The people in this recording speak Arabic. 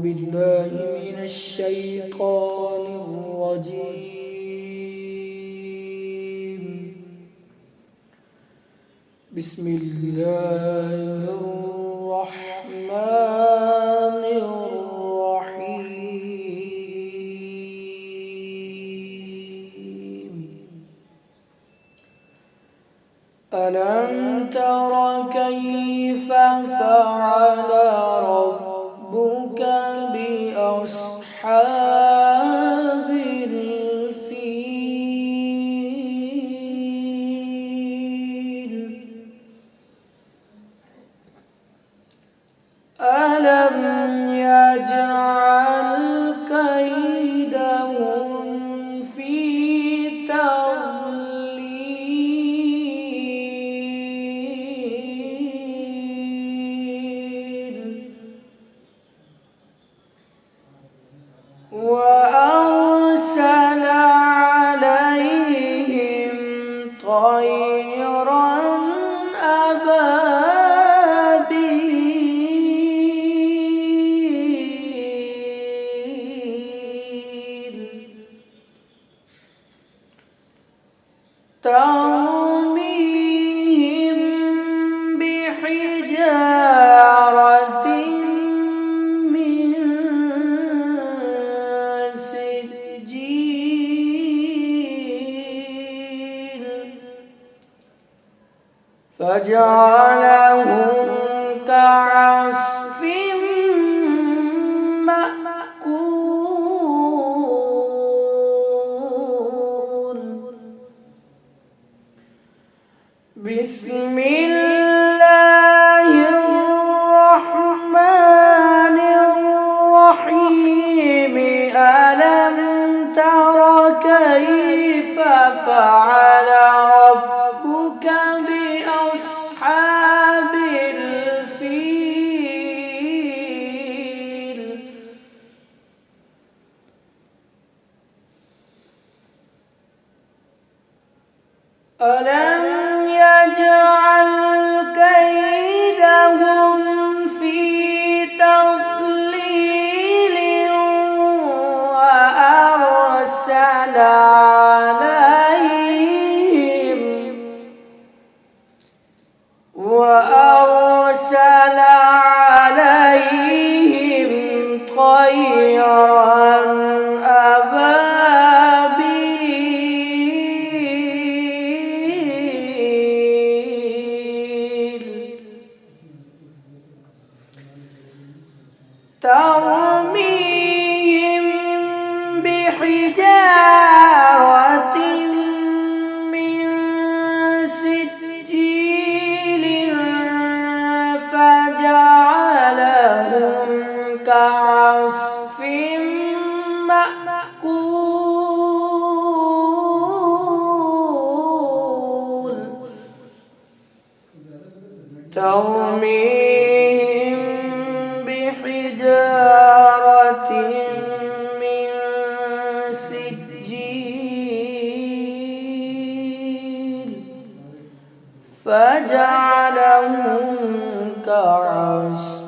بالله من الشيطان الرجيم. بسم الله الرحمن الرحيم. ألم تر كيف فعل ربك بأصحاب الفيل؟ ألم يجعل كيدهم في تضليل؟ وأرسل عليهم طيرا أبابيل ترميهم بحجارة من سجيل فجعلهم كعصف مأكول. بسم الله الرحمن الرحيم. ألم تر كيف فعل ربك بأصحاب الفيل؟ ألم يجعل كيدهم في تضليل وأرسل عليهم طيرا أبابيل ترميهم بحجارة من سجيل فجعلهم كعصف مأكول. ترميهم بحجارة من سجيل فجعلهم كعصف